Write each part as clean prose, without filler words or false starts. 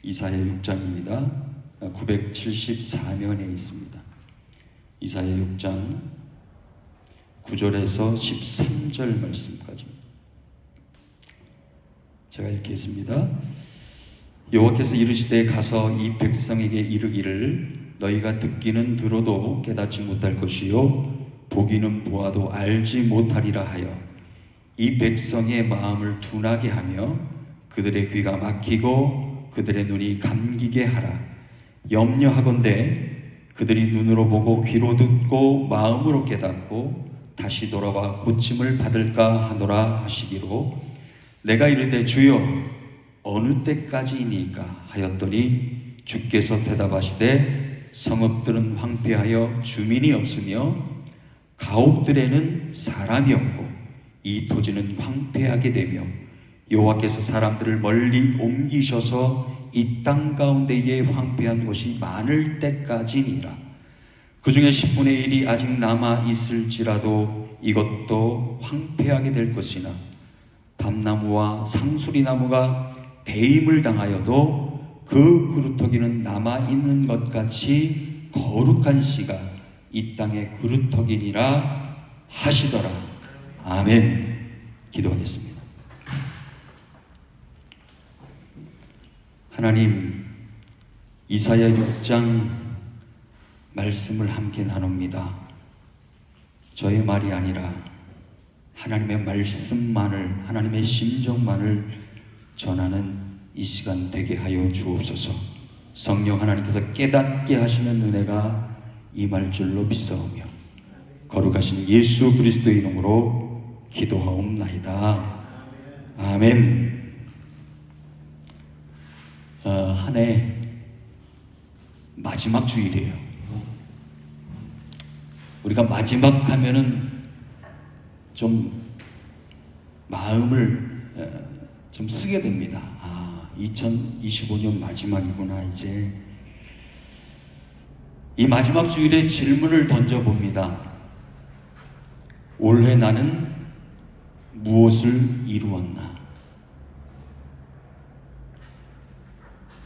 이사야 6장입니다. 974면에 있습니다. 이사야 6장 9절에서 13절 말씀까지입니다. 제가 읽겠습니다. 여호와께서 이르시되 가서 이 백성에게 이르기를 너희가 듣기는 들어도 깨닫지 못할 것이요 보기는 보아도 알지 못하리라 하여 이 백성의 마음을 둔하게 하며 그들의 귀가 막히고 그들의 눈이 감기게 하라. 염려하건대 그들이 눈으로 보고 귀로 듣고 마음으로 깨닫고 다시 돌아와 고침을 받을까 하노라 하시기로 내가 이르되 주여 어느 때까지이니까 하였더니 주께서 대답하시되 성읍들은 황폐하여 주민이 없으며 가옥들에는 사람이 없고 이 토지는 황폐하게 되며 여호와께서 사람들을 멀리 옮기셔서 이 땅 가운데에 황폐한 곳이 많을 때까지니라. 그 중에 10분의 1이 아직 남아 있을지라도 이것도 황폐하게 될 것이나 밤나무와 상수리나무가 배임을 당하여도 그 그루터기는 남아 있는 것 같이 거룩한 씨가 이 땅의 그루터기니라 하시더라. 아멘. 기도하겠습니다. 하나님, 이사야 6장 말씀을 함께 나눕니다. 저의 말이 아니라 하나님의 말씀만을, 하나님의 심정만을 전하는 이 시간 되게 하여 주옵소서. 성령 하나님께서 깨닫게 하시는 은혜가 임할 줄로 믿사오며 거룩하신 예수 그리스도의 이름으로 기도하옵나이다. 아멘. 한 해 마지막 주일이에요. 우리가 마지막 하면은 좀 마음을 좀 쓰게 됩니다. 2025년 마지막이구나. 이제 이 마지막 주일에 질문을 던져봅니다. 올해 나는 무엇을 이루었나?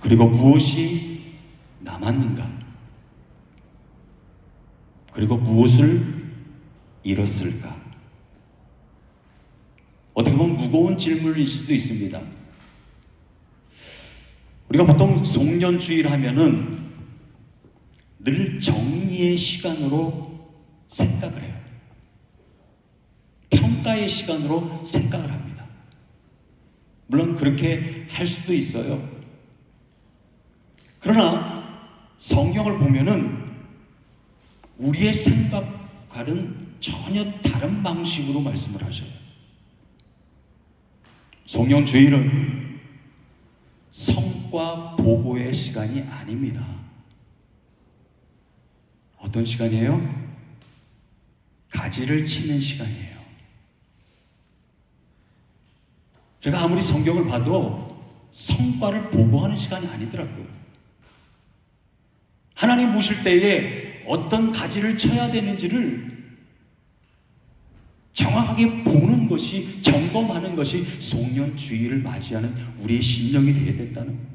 그리고 무엇이 남았는가? 그리고 무엇을 잃었을까? 어떻게 보면 무거운 질문일 수도 있습니다. 우리가 보통 송년주일 하면은 늘 정리의 시간으로 생각을 해요. 평가의 시간으로 생각을 합니다. 물론 그렇게 할 수도 있어요. 그러나 성경을 보면은 우리의 생각과는 전혀 다른 방식으로 말씀을 하셔요. 송년주일은 성과 보고의 시간이 아닙니다. 어떤 시간이에요? 가지를 치는 시간이에요. 제가 아무리 성경을 봐도 성과를 보고하는 시간이 아니더라고요. 하나님 보실 때에 어떤 가지를 쳐야 되는지를 정확하게 보는 것이, 점검하는 것이 송년주일을 맞이하는 우리의 신령이 되어야 된다는 거예요.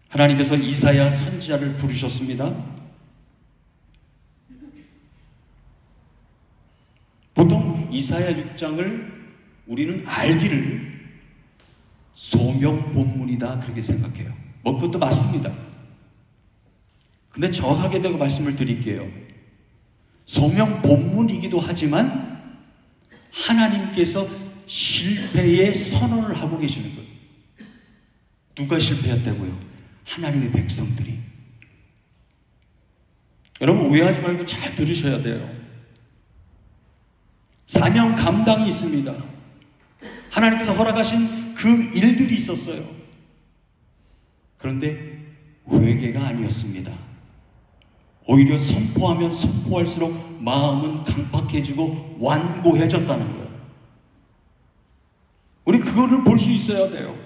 하나님께서 이사야 선지자를 부르셨습니다. 보통 이사야 6장을 우리는 알기를 소명 본문이다 그렇게 생각해요. 그것도 맞습니다. 근데 정확하게 내가 말씀을 드릴게요. 소명 본문이기도 하지만 하나님께서 실패의 선언을 하고 계시는 거예요. 누가 실패했다고요? 하나님의 백성들이. 여러분 오해하지 말고 잘 들으셔야 돼요. 사명 감당이 있습니다. 하나님께서 허락하신 그 일들이 있었어요. 그런데 회개가 아니었습니다. 오히려 선포하면 선포할수록 마음은 강팍해지고 완고해졌다는 거예요. 우리 그거를 볼 수 있어야 돼요.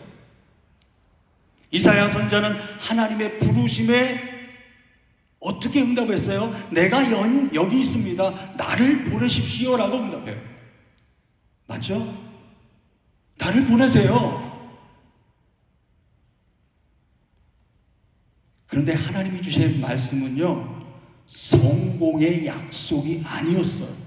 이사야 선지자는 하나님의 부르심에 어떻게 응답했어요? 내가 여기 있습니다. 나를 보내십시오라고 응답해요. 맞죠? 나를 보내세요. 그런데 하나님이 주신 말씀은요, 성공의 약속이 아니었어요.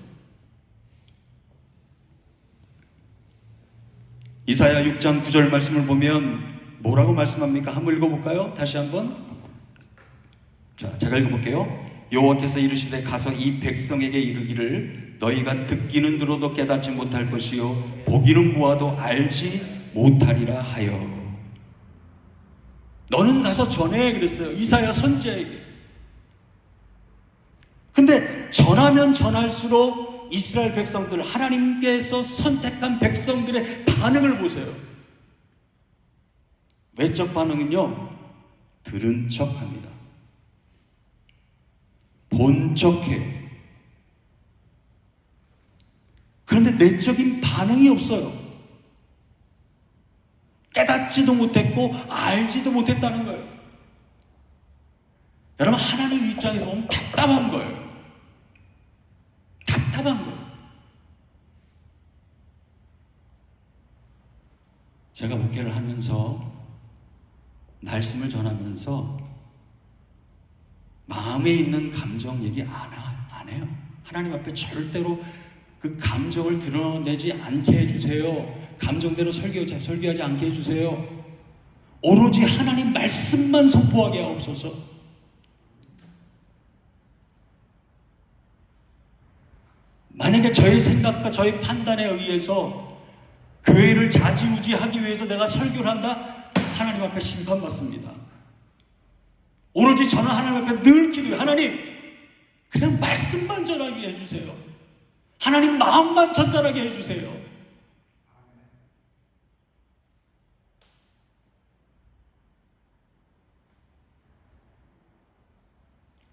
이사야 6장 9절 말씀을 보면 뭐라고 말씀합니까? 한번 읽어볼까요? 다시 한번. 자, 제가 읽어볼게요. 여호와께서 이르시되 가서 이 백성에게 이르기를 너희가 듣기는 들어도 깨닫지 못할 것이요 보기는 보아도 알지 못하리라 하여. 너는 가서 전해 그랬어요. 이사야 선지자에게. 근데 전하면 전할수록 이스라엘 백성들, 하나님께서 선택한 백성들의 반응을 보세요. 외적 반응은요, 들은 척합니다. 본 척해요. 그런데 내적인 반응이 없어요. 깨닫지도 못했고 알지도 못했다는 거예요. 여러분, 하나님 입장에서 보면 답답한 거예요. 답답한 거예요. 제가 목회를 하면서 말씀을 전하면서 마음에 있는 감정 얘기 안 해요. 하나님 앞에 절대로 그 감정을 드러내지 않게 해주세요. 감정대로 설교하지 않게 해주세요. 오로지 하나님 말씀만 선포하게 하옵소서. 만약에 저의 생각과 저의 판단에 의해서 교회를 좌지우지하기 위해서 내가 설교를 한다? 하나님 앞에 심판받습니다. 오로지 저는 하나님 앞에 늘 기도해요. 하나님, 그냥 말씀만 전하게 해주세요. 하나님 마음만 전달하게 해주세요.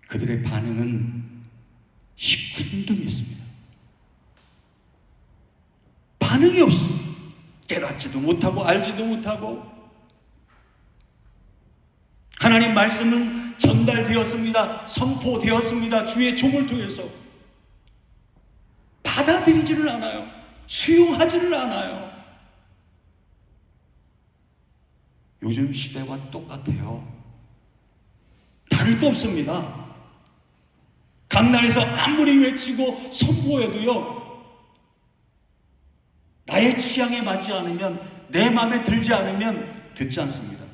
그들의 반응은 시큰둥했습니다. 반응이 없어요. 깨닫지도 못하고 알지도 못하고. 하나님 말씀은 전달되었습니다. 선포되었습니다. 주의 종을 통해서. 받아들이지를 않아요. 수용하지를 않아요. 요즘 시대와 똑같아요. 다를 거 없습니다. 강단에서 아무리 외치고 선포해도요, 나의 취향에 맞지 않으면, 내 마음에 들지 않으면 듣지 않습니다.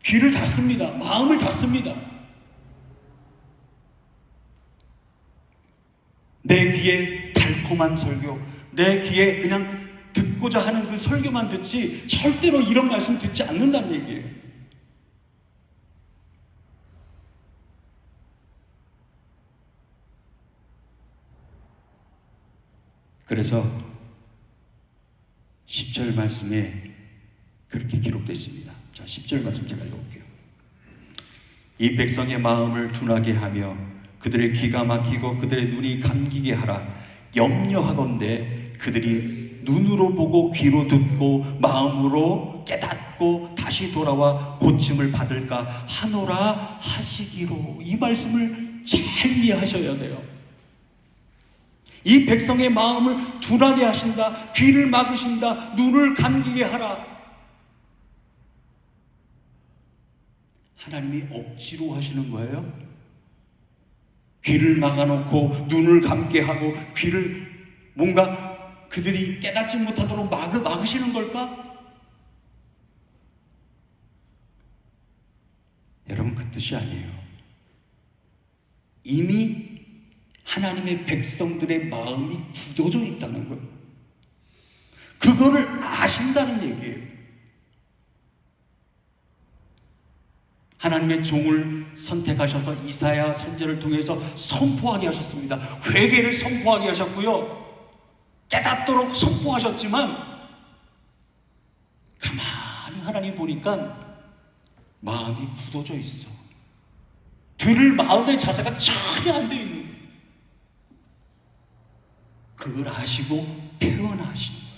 귀를 닫습니다. 마음을 닫습니다. 내 귀에 달콤한 설교, 내 귀에 그냥 듣고자 하는 그 설교만 듣지 절대로 이런 말씀 듣지 않는다는 얘기예요. 그래서 10절 말씀에 그렇게 기록되어 있습니다. 자, 10절 말씀 제가 읽어볼게요. 이 백성의 마음을 둔하게 하며 그들의 귀가 막히고 그들의 눈이 감기게 하라. 염려하건대 그들이 눈으로 보고 귀로 듣고 마음으로 깨닫고 다시 돌아와 고침을 받을까 하노라 하시기로. 이 말씀을 잘 이해하셔야 돼요. 이 백성의 마음을 둔하게 하신다. 귀를 막으신다. 눈을 감기게 하라. 하나님이 억지로 하시는 거예요? 귀를 막아놓고 눈을 감게 하고 귀를 뭔가 그들이 깨닫지 못하도록 막으시는 걸까? 여러분, 그 뜻이 아니에요. 이미 하나님의 백성들의 마음이 굳어져 있다는 거예요. 그거를 아신다는 얘기예요. 하나님의 종을 선택하셔서 이사야 선지자를 통해서 선포하게 하셨습니다. 회개를 선포하게 하셨고요. 깨닫도록 선포하셨지만 가만히 하나님 보니까 마음이 굳어져 있어. 들을 마음의 자세가 전혀 안 돼 있는 거예요. 그걸 아시고 표현하시는 거예요.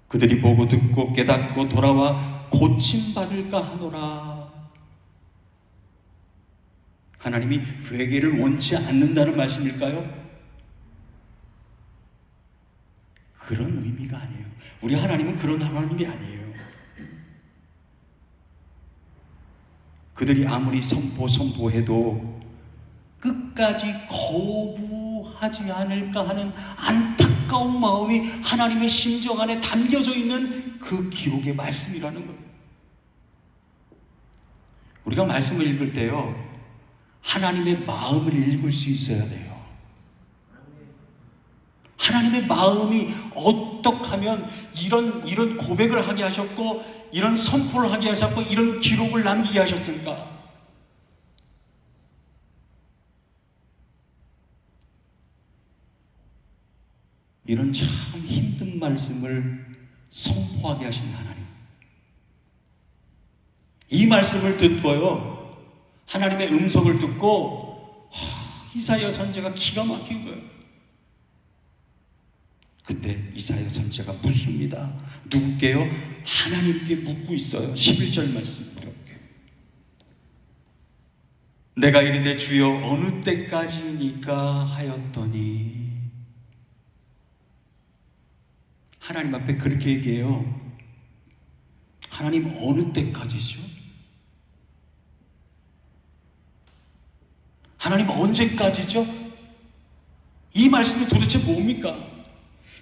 그들이 보고 듣고 깨닫고 돌아와 고침받을까 하노라. 하나님이 회개를 원치 않는다는 말씀일까요? 그런 의미가 아니에요. 우리 하나님은 그런 하나님이 아니에요. 그들이 아무리 선포해도 끝까지 거부하지 않을까 하는 안타까운 마음이 하나님의 심정 안에 담겨져 있는 그 기록의 말씀이라는 거예요. 우리가 말씀을 읽을 때요, 하나님의 마음을 읽을 수 있어야 돼요. 하나님의 마음이 어떻게 하면 이런 고백을 하게 하셨고, 이런 선포를 하게 하셨고, 이런 기록을 남기게 하셨을까? 이런 참 힘든 말씀을 선포하게 하신 하나님. 이 말씀을 듣고요, 하나님의 음성을 듣고 이사야 선지자가 기가 막힌 거예요. 그때 이사야 선지자가 묻습니다. 누구께요? 하나님께 묻고 있어요. 11절 말씀 이렇게. 내가 이르되 주여 어느 때까지니까 하였더니, 하나님 앞에 그렇게 얘기해요. 하나님 어느 때까지죠? 하나님 언제까지죠? 이 말씀이 도대체 뭡니까?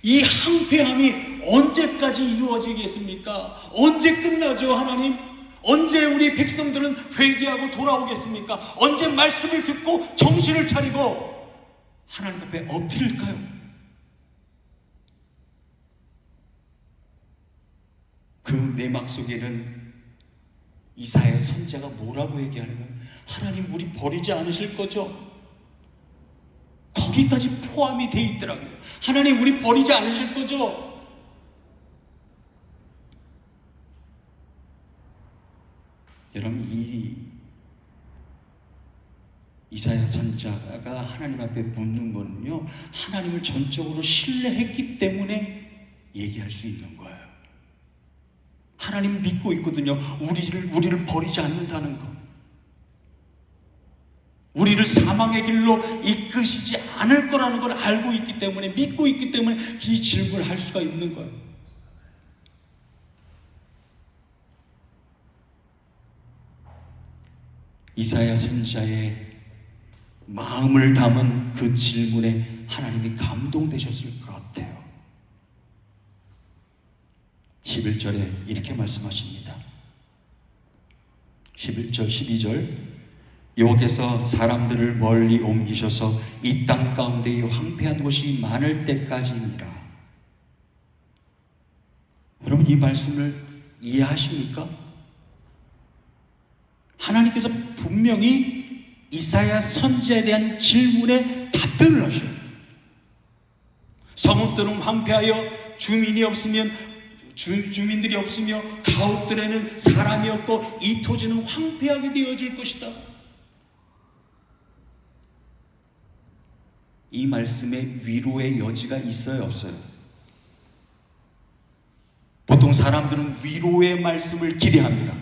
이 항폐함이 언제까지 이루어지겠습니까? 언제 끝나죠, 하나님? 언제 우리 백성들은 회개하고 돌아오겠습니까? 언제 말씀을 듣고 정신을 차리고 하나님 앞에 엎드릴까요? 그 내막 속에는 이사야 선지자가 뭐라고 얘기하냐면, 하나님 우리 버리지 않으실 거죠? 거기까지 포함이 돼 있더라고요. 하나님 우리 버리지 않으실 거죠? 여러분, 이 이사야 선지자가 하나님 앞에 묻는 거는요, 하나님을 전적으로 신뢰했기 때문에 얘기할 수 있는 거예요. 하나님 믿고 있거든요. 우리를 버리지 않는다는 거. 우리를 사망의 길로 이끄시지 않을 거라는 걸 알고 있기 때문에, 믿고 있기 때문에 이 질문을 할 수가 있는 거예요. 이사야 선지자의 마음을 담은 그 질문에 하나님이 감동되셨을 것 같아요. 11절에 이렇게 말씀하십니다. 11절, 12절. 여호와께서 사람들을 멀리 옮기셔서 이 땅 가운데 황폐한 곳이 많을 때까지니라. 여러분, 이 말씀을 이해하십니까? 하나님께서 분명히 이사야 선지자에 대한 질문에 답변을 하셔요. 성읍들은 황폐하여 주민들이 없으며 가옥들에는 사람이 없고 이 토지는 황폐하게 되어질 것이다. 이 말씀에 위로의 여지가 있어요, 없어요? 보통 사람들은 위로의 말씀을 기대합니다.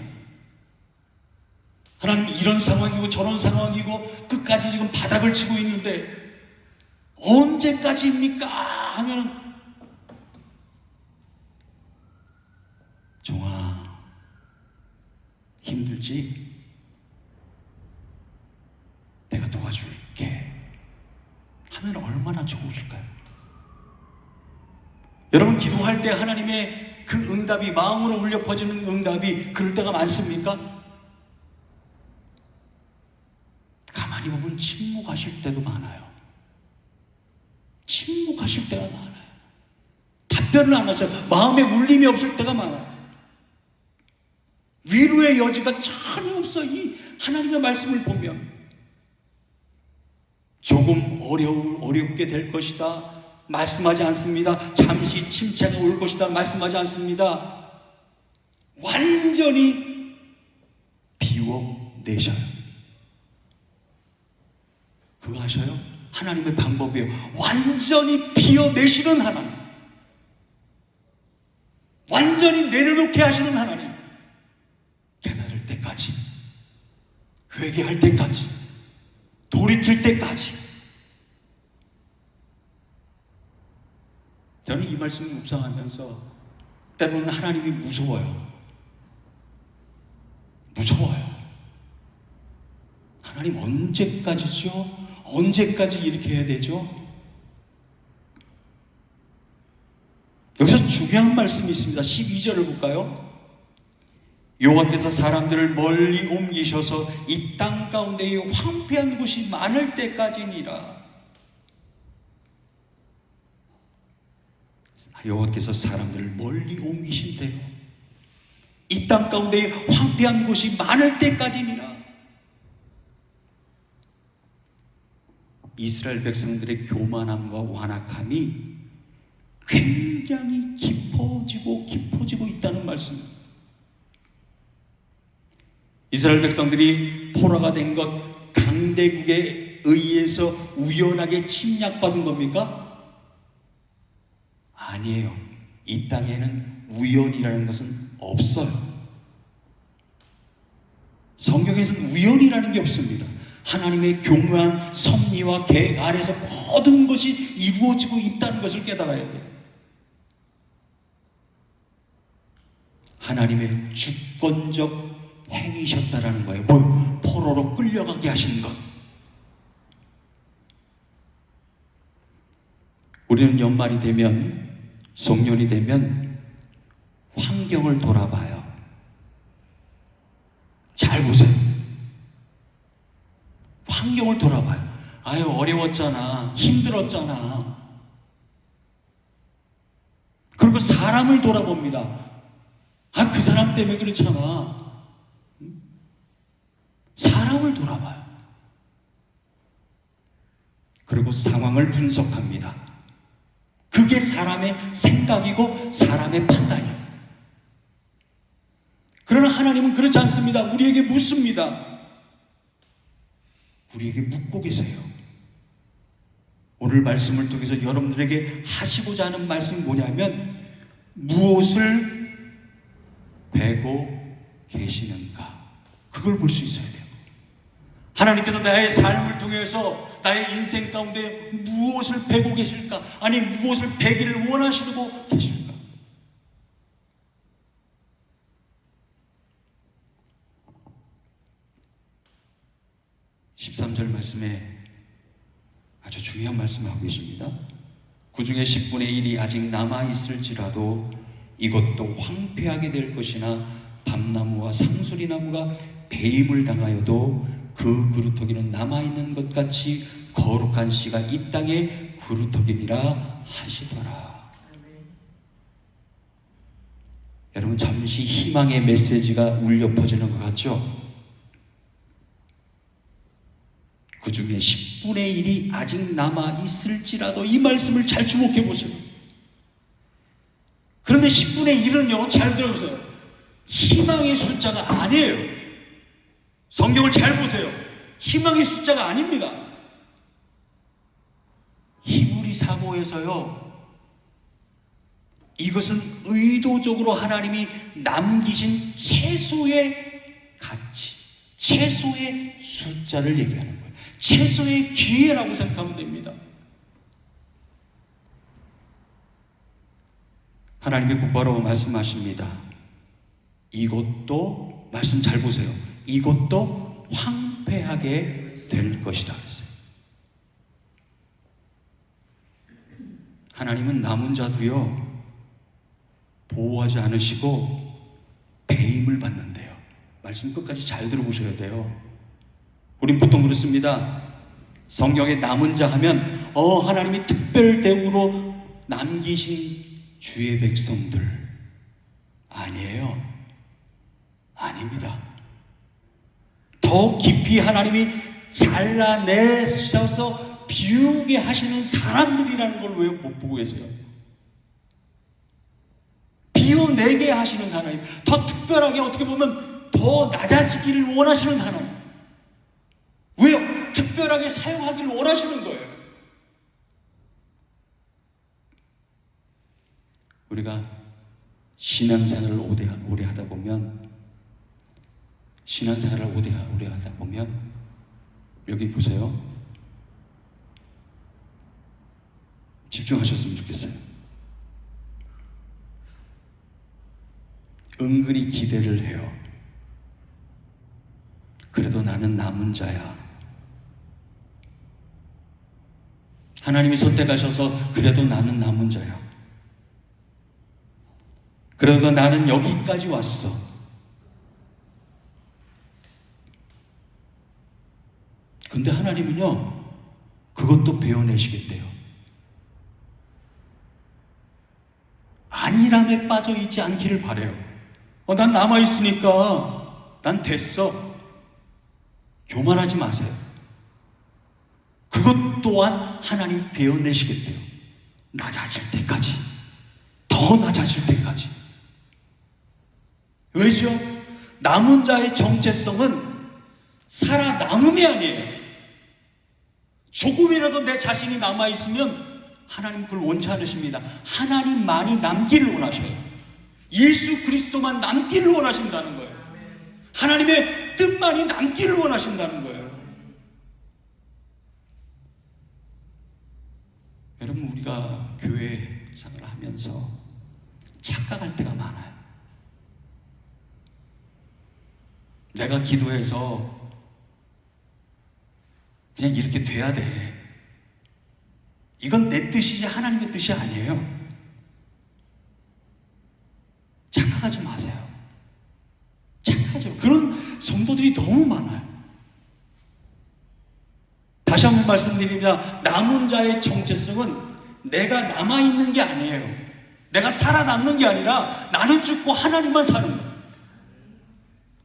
하나님 이런 상황이고 저런 상황이고 끝까지 지금 바닥을 치고 있는데 언제까지입니까? 하면, 종아 힘들지? 내가 도와줄게 하면 얼마나 좋으실까요? 여러분, 기도할 때 하나님의 그 응답이, 마음으로 울려 퍼지는 응답이 그럴 때가 많습니까? 가만히 보면 침묵하실 때도 많아요. 침묵하실 때가 많아요. 답변을 안 하셔요. 마음에 울림이 없을 때가 많아요. 위로의 여지가 전혀 없어. 이 하나님의 말씀을 보면 조금 어렵게 될 것이다 말씀하지 않습니다. 잠시 침체가 올 것이다 말씀하지 않습니다. 완전히 비워내셔요. 그거 아셔요? 하나님의 방법이에요. 완전히 비워내시는 하나님, 완전히 내려놓게 하시는 하나님. 깨달을 때까지, 회개할 때까지, 돌이킬 때까지. 저는 이 말씀을 묵상하면서 때로는 하나님이 무서워요. 무서워요. 하나님 언제까지죠? 언제까지 이렇게 해야 되죠? 여기서 중요한 말씀이 있습니다. 12절을 볼까요? 여호와께서 사람들을 멀리 옮기셔서 이 땅 가운데에 황폐한 곳이 많을 때까지니라. 여호와께서 사람들을 멀리 옮기신대요. 이 땅 가운데에 황폐한 곳이 많을 때까지니라. 이스라엘 백성들의 교만함과 완악함이 굉장히 깊어지고 있다는 말씀입니다. 이스라엘 백성들이 포로가 된 것 강대국에 의해서 우연하게 침략받은 겁니까? 아니에요. 이 땅에는 우연이라는 것은 없어요. 성경에서는 우연이라는 게 없습니다. 하나님의 교묘한 섭리와 계획 아래서 모든 것이 이루어지고 있다는 것을 깨달아야 돼요. 하나님의 주권적 행위셨다라는 거예요. 뭘? 포로로 끌려가게 하신 것. 우리는 연말이 되면, 송년이 되면 환경을 돌아봐요. 잘 보세요. 환경을 돌아봐요. 아유, 어려웠잖아. 힘들었잖아. 그리고 사람을 돌아봅니다. 아, 그 사람 때문에 그렇잖아. 사람을 돌아봐요. 그리고 상황을 분석합니다. 그게 사람의 생각이고 사람의 판단이에요. 그러나 하나님은 그렇지 않습니다. 우리에게 묻습니다. 우리에게 묻고 계세요. 오늘 말씀을 통해서 여러분들에게 하시고자 하는 말씀이 뭐냐면, 무엇을 베고 계시는가, 그걸 볼 수 있어야 돼요. 하나님께서 나의 삶을 통해서 나의 인생 가운데 무엇을 베고 계실까? 아니, 무엇을 베기를 원하시고 계실까? (13절) 말씀에 아주 중요한 말씀을 하고 계십니다. 그 중에 10분의 1이 아직 남아있을지라도 이것도 황폐하게 될 것이나 밤나무와 상수리나무가 배임을 당하여도 그 그루터기는 남아있는 것 같이 거룩한 씨가 이 땅의 그루터기니라 하시더라. 여러분, 잠시 희망의 메시지가 울려 퍼지는 것 같죠? 그 중에 10분의 1이 아직 남아있을지라도, 이 말씀을 잘 주목해 보세요. 그런데 10분의 1은요, 잘 들어보세요. 희망의 숫자가 아니에요. 성경을 잘 보세요. 희망의 숫자가 아닙니다. 히브리 사고에서요, 이것은 의도적으로 하나님이 남기신 최소의 가치, 최소의 숫자를 얘기하는 거예요. 최소의 기회라고 생각하면 됩니다. 하나님이 곧바로 말씀하십니다. 이것도, 말씀 잘 보세요. 이것도 황폐하게 될 것이다 그랬어요. 하나님은 남은 자도요, 보호하지 않으시고 배임을 받는데요. 말씀 끝까지 잘 들어보셔야 돼요. 우린 보통 그렇습니다. 성경에 남은 자 하면 하나님이 특별 대우로 남기신 주의 백성들. 아니에요. 아닙니다. 더 깊이 하나님이 잘라내셔서 비우게 하시는 사람들이라는 걸 왜 못 보고 계세요? 비워내게 하시는 하나님, 더 특별하게, 어떻게 보면 더 낮아지기를 원하시는 하나님. 왜요? 특별하게 사용하기를 원하시는 거예요. 우리가 신앙생활을 오래 하다 보면, 신앙생활을 오래 하다 보면, 여기 보세요. 집중하셨으면 좋겠어요. 은근히 기대를 해요. 그래도 나는 남은 자야. 하나님이 선택하셔서 그래도 나는 남은 자야. 그래도 나는 여기까지 왔어. 근데 하나님은요, 그것도 베어내시겠대요. 안일함에 빠져 있지 않기를 바래요. 난 남아있으니까 난 됐어. 교만하지 마세요. 그것 또한 하나님 베어내시겠대요. 낮아질 때까지, 더 낮아질 때까지. 왜죠? 남은 자의 정체성은 살아남음이 아니에요. 조금이라도 내 자신이 남아있으면 하나님 그걸 원치 않으십니다. 하나님만이 남기를 원하셔요. 예수 그리스도만 남기를 원하신다는 거예요. 하나님의 뜻만이 남기를 원하신다는 거예요. 여러분, 우리가 교회 생활을 하면서 착각할 때가 많아요. 내가 기도해서 그냥 이렇게 돼야 돼. 이건 내 뜻이지 하나님의 뜻이 아니에요. 착각하지 마세요. 착각하죠. 그런 성도들이 너무 많아요. 다시 한번 말씀드립니다. 남은 자의 정체성은 내가 남아있는 게 아니에요. 내가 살아남는 게 아니라 나는 죽고 하나님만 사는 거예요.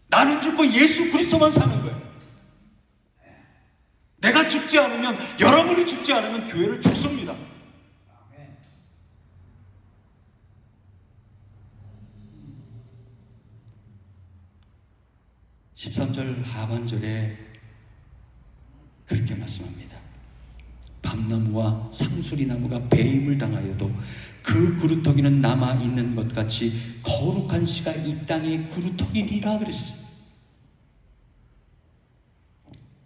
나는 죽고 예수 그리스도만 사는 거예요. 내가 죽지 않으면, 여러분이 죽지 않으면 교회를 죽습니다. 13절 하반절에 그렇게 말씀합니다. 밤나무와 상수리나무가 배임을 당하여도 그 구루터기는 남아있는 것 같이 거룩한 씨가 이 땅에 구루터기니라 그랬어요.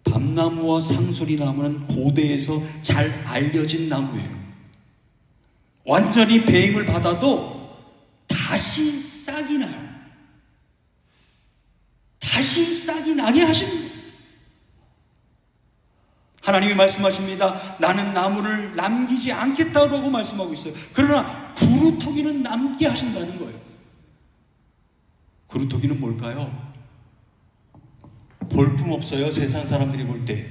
밤나무와 상수리나무는 고대에서 잘 알려진 나무예요. 완전히 배임을 받아도 다시 싹이 나요. 다시 싹이 나게 하십니다. 하나님이 말씀하십니다. 나는 나무를 남기지 않겠다고 말씀하고 있어요. 그러나 구루터기는 남게 하신다는 거예요. 구루터기는 뭘까요? 볼품 없어요. 세상 사람들이 볼 때.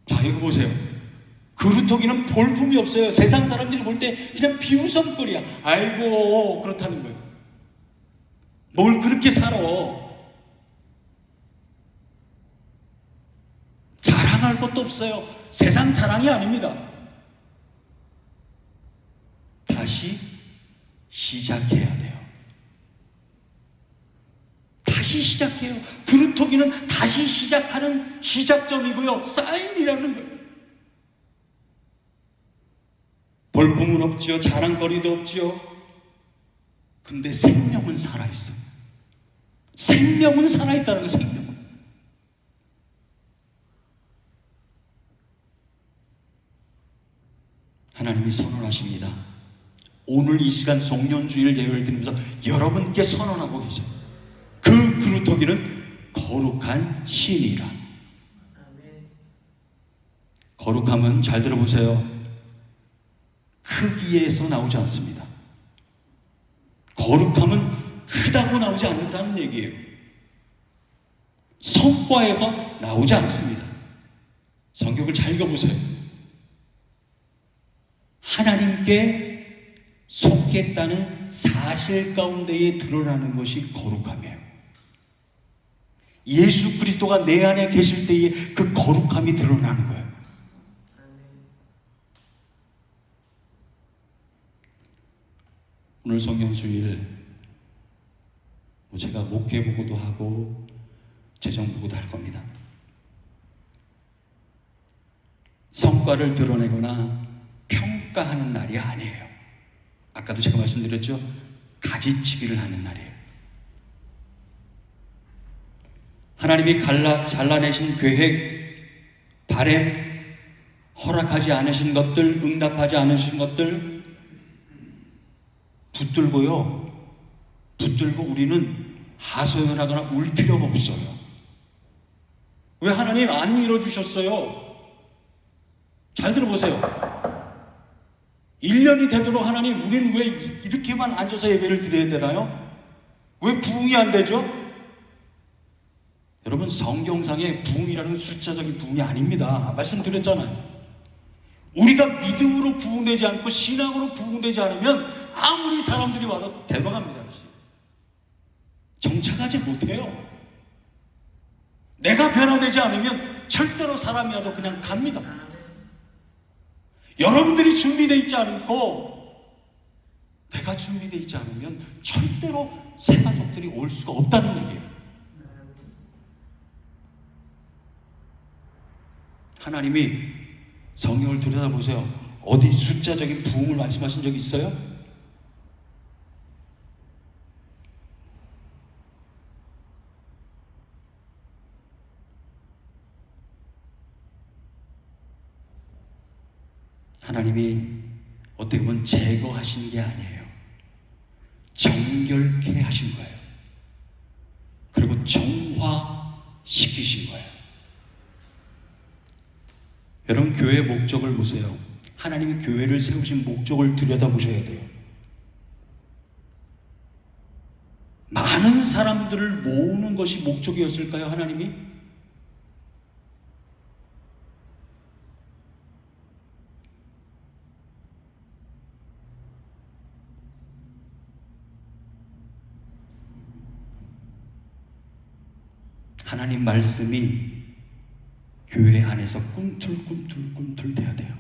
자, 이거 보세요. 구루터기는 볼품이 없어요. 세상 사람들이 볼 때 그냥 비웃음거리야. 아이고, 그렇다는 거예요. 뭘 그렇게 살아? 자랑할 것도 없어요. 세상 자랑이 아닙니다. 다시 시작해야 돼요. 다시 시작해요. 구루터기는 다시 시작하는 시작점이고요. 사인이라는 거예요. 볼품은 없지요. 자랑거리도 없지요. 근데 생명은 살아있어요. 생명은 살아있다는 거예요. 생명은. 하나님이 선언하십니다. 오늘 이 시간 송년주일 예배를 드리면서 여러분께 선언하고 계세요. 그 구루터기는 거룩한 신이라. 거룩함은 잘 들어보세요. 크기에서 나오지 않습니다. 거룩함은 크다고 나오지 않는다는 얘기예요. 성과에서 나오지 않습니다. 성경을 잘 읽어보세요. 하나님께 속했다는 사실 가운데에 드러나는 것이 거룩함이에요. 예수 그리스도가 내 안에 계실 때에 그 거룩함이 드러나는 거예요. 오늘 성경주일 제가 목회보고도 하고 재정보고도 할 겁니다. 성과를 드러내거나 평가하는 날이 아니에요. 아까도 제가 말씀드렸죠? 가지치기를 하는 날이에요. 하나님이 잘라내신 계획, 바람, 허락하지 않으신 것들, 응답하지 않으신 것들 붙들고요. 붙들고 우리는 하소연하거나 울 필요가 없어요. 왜 하나님 안 이뤄주셨어요? 잘 들어보세요. 1년이 되도록 하나님, 우리는 왜 이렇게만 앉아서 예배를 드려야 되나요? 왜 부흥이 안 되죠? 여러분, 성경상의 부흥이라는 숫자적인 부흥이 아닙니다. 말씀드렸잖아요. 우리가 믿음으로 부흥되지 않고 신앙으로 부흥되지 않으면 아무리 사람들이 와도 대박합니다. 정착하지 못해요. 내가 변화되지 않으면 절대로 사람이 와도 그냥 갑니다. 여러분들이 준비되어 있지 않고 내가 준비되어 있지 않으면 절대로 새 가족들이 올 수가 없다는 얘기예요. 하나님이 성경을 들여다보세요. 어디 숫자적인 부흥을 말씀하신 적 있어요? 하나님이 어떻게 보면 제거하신 게 아니에요. 정결케 하신 거예요. 그리고 정화시키신 거예요. 여러분, 교회의 목적을 보세요. 하나님이 교회를 세우신 목적을 들여다보셔야 돼요. 많은 사람들을 모으는 것이 목적이었을까요, 하나님이? 하나님 말씀이 교회 안에서 꿈틀꿈틀 돼야 돼요.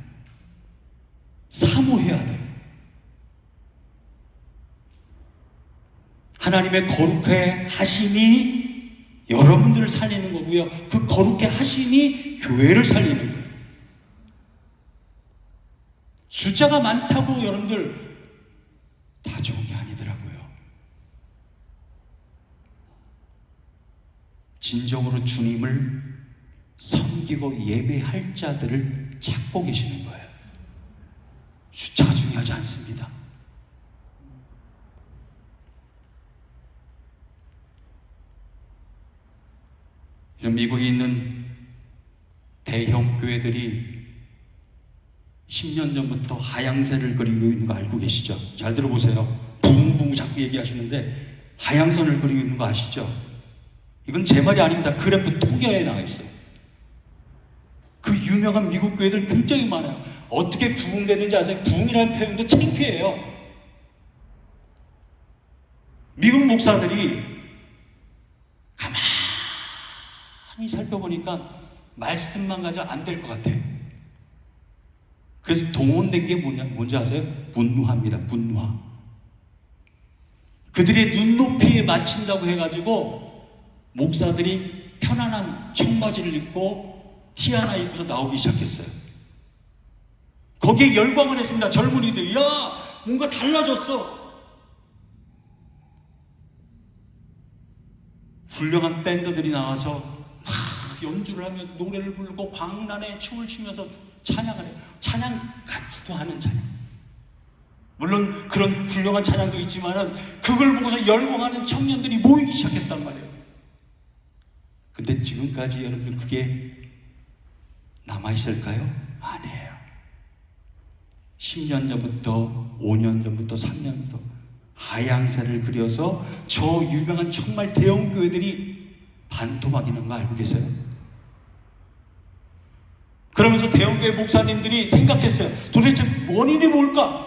사모해야 돼요. 하나님의 거룩해 하심이 여러분들을 살리는 거고요. 그 거룩해 하심이 교회를 살리는 거예요. 숫자가 많다고 여러분들 다 좋은 게 아니더라고요. 진정으로 주님을 섬기고 예배할 자들을 찾고 계시는 거예요. 숫자가 중요하지 않습니다. 미국에 있는 대형 교회들이 10년 전부터 하향세를 그리고 있는 거 알고 계시죠? 잘 들어보세요. 붕붕 자꾸 얘기하시는데 하향선을 그리고 있는 거 아시죠? 이건 제 말이 아닙니다. 그래프 통계에 나와 있어요. 그 유명한 미국 교회들 굉장히 많아요. 어떻게 부흥되는지 아세요? 부흥이라는 표현도 창피해요. 미국 목사들이 가만히 살펴보니까 말씀만 가지고 안 될 것 같아요. 그래서 동원된 게 뭔지 아세요? 분노합니다. 분노하. 그들의 눈높이에 맞춘다고 해가지고 목사들이 편안한 청바지를 입고 티 하나 입고서 나오기 시작했어요. 거기에 열광을 했습니다. 젊은이들. 야, 뭔가 달라졌어. 훌륭한 밴드들이 나와서 막 연주를 하면서 노래를 부르고 광란에 춤을 추면서 찬양을 해요. 찬양 같지도 않은 찬양. 물론 그런 훌륭한 찬양도 있지만은 그걸 보고서 열광하는 청년들이 모이기 시작했단 말이에요. 근데 지금까지 여러분들 그게 남아있을까요? 아니에요. 10년 전부터 5년 전부터 3년 전부터 하향세를 그려서 저 유명한 정말 대형 교회들이 반토막이는 거 알고 계세요? 그러면서 대형 교회 목사님들이 생각했어요. 도대체 원인이 뭘까?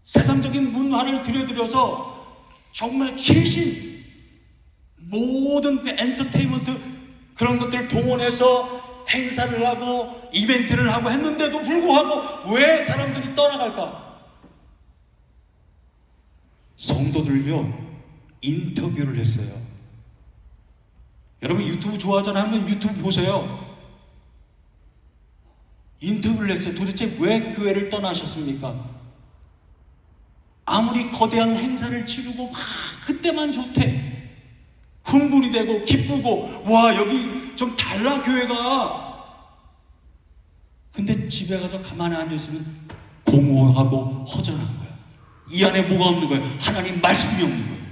세상적인 문화를 들여들여서 정말 최신 모든 그 엔터테인먼트 그런 것들을 동원해서 행사를 하고 이벤트를 하고 했는데도 불구하고 왜 사람들이 떠나갈까? 성도들요 인터뷰를 했어요. 여러분 유튜브 좋아하잖아요. 한번 유튜브 보세요. 인터뷰를 했어요. 도대체 왜 교회를 떠나셨습니까? 아무리 거대한 행사를 치르고 막 그때만 좋대. 흥분이 되고 기쁘고 와 여기 좀 달라 교회가. 근데 집에 가서 가만히 앉아있으면 공허하고 허전한 거야. 이 안에 뭐가 없는 거예요? 하나님 말씀이 없는 거예요.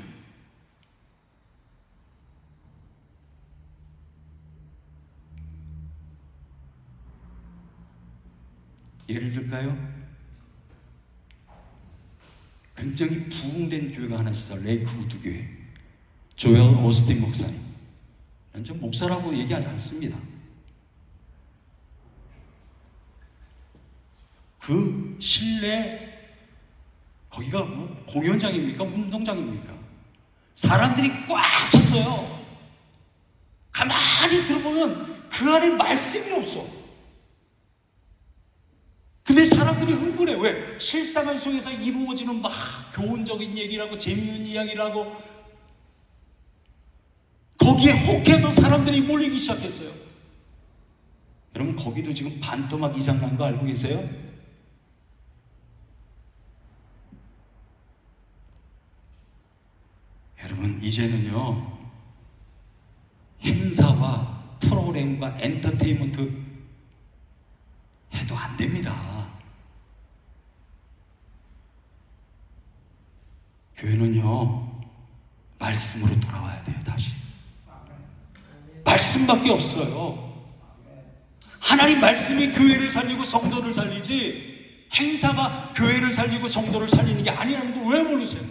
예를 들까요? 굉장히 부흥된 교회가 하나 있어요. 레이크우드 교회. 조엘 오스틴 목사님. 전 목사라고 얘기하지 않습니다. 그 실내 거기가 뭐 공연장입니까? 운동장입니까? 사람들이 꽉 찼어요. 가만히 들어보면 그 안에 말씀이 없어. 근데 사람들이 흥분해. 왜? 실상을 속에서 이루어지는 막 교훈적인 얘기라고 재미있는 이야기라고 거기에 혹해서 사람들이 몰리기 시작했어요. 여러분 거기도 지금 반토막 이상 난 거 알고 계세요? 여러분 이제는요 행사와 프로그램과 엔터테인먼트 해도 안 됩니다. 교회는요 말씀으로 돌아와야 돼요. 다시 말씀밖에 없어요. 하나님 말씀이 교회를 살리고 성도를 살리지 행사가 교회를 살리고 성도를 살리는 게 아니라는 걸 왜 모르세요?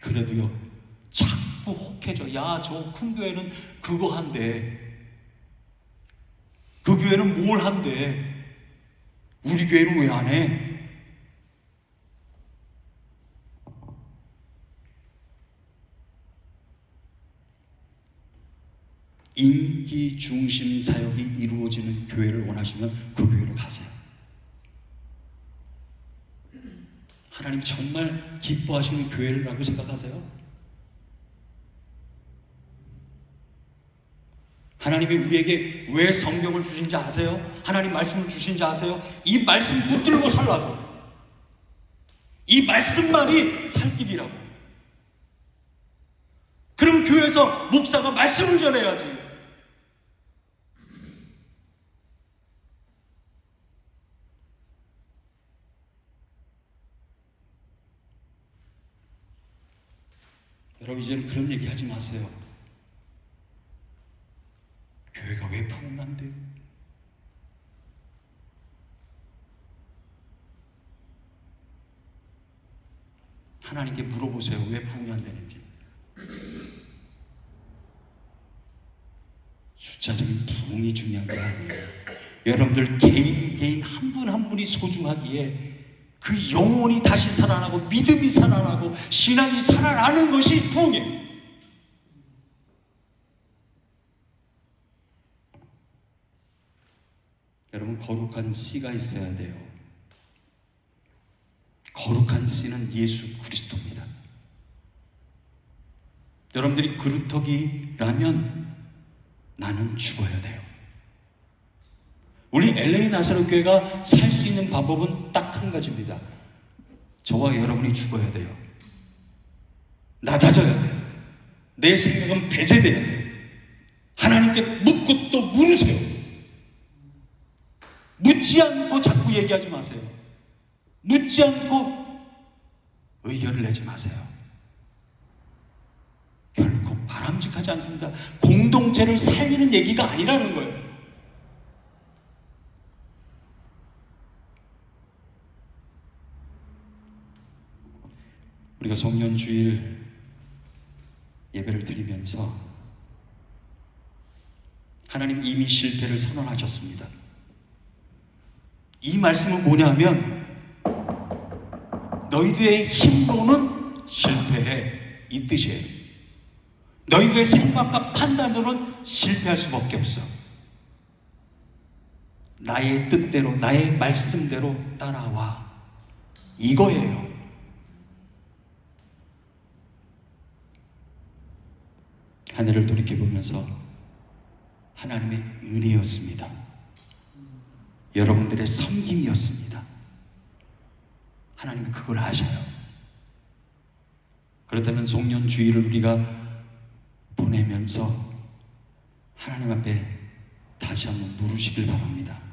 그래도요 자꾸 혹해져. 야, 저 큰 교회는 그거 한대. 그 교회는 뭘 한대. 우리 교회는 왜 안 해? 인기 중심 사역이 이루어지는 교회를 원하시면 그 교회로 가세요. 하나님 정말 기뻐하시는 교회라고 생각하세요? 하나님이 우리에게 왜 성경을 주신지 아세요? 하나님 말씀을 주신지 아세요? 이 말씀 붙들고 살라고. 이 말씀만이 살 길이라고. 그럼 교회에서 목사가 말씀을 전해야지. 여러분 이제는 그런 얘기 하지 마세요. 교회가 왜 부흥한대? 하나님께 물어보세요. 왜 부흥이 안 되는지. 숫자적인 부흥이 중요한 게 아니에요. 여러분들 개인 한 분 한 분이 소중하기에 그 영혼이 다시 살아나고 믿음이 살아나고 신앙이 살아나는 것이 부흥이에요. 여러분 거룩한 씨가 있어야 돼요. 거룩한 씨는 예수 그리스도입니다. 여러분들이 그루터기라면 나는 죽어야 돼요. 우리 LA 나사렛 교회가 살 수 있는 방법은 딱 한 가지입니다. 저와 여러분이 죽어야 돼요. 낮아져야 돼요. 내 생각은 배제돼야 돼요. 하나님께 묻고 또 물으세요. 묻지 않고 자꾸 얘기하지 마세요. 묻지 않고 의견을 내지 마세요. 결코 바람직하지 않습니다. 공동체를 살리는 얘기가 아니라는 거예요. 우리가 송년주일 예배를 드리면서 하나님 이미 실패를 선언하셨습니다. 이 말씀은 뭐냐면 너희들의 힘으로는 실패해 이 뜻이에요. 너희들의 생각과 판단으로는 실패할 수밖에 없어. 나의 뜻대로 나의 말씀대로 따라와 이거예요. 하늘을 돌이켜보면서 하나님의 은혜였습니다. 여러분들의 섬김이었습니다. 하나님은 그걸 아셔요. 그렇다면 송년주일을 우리가 보내면서 하나님 앞에 다시 한번 물으시길 바랍니다.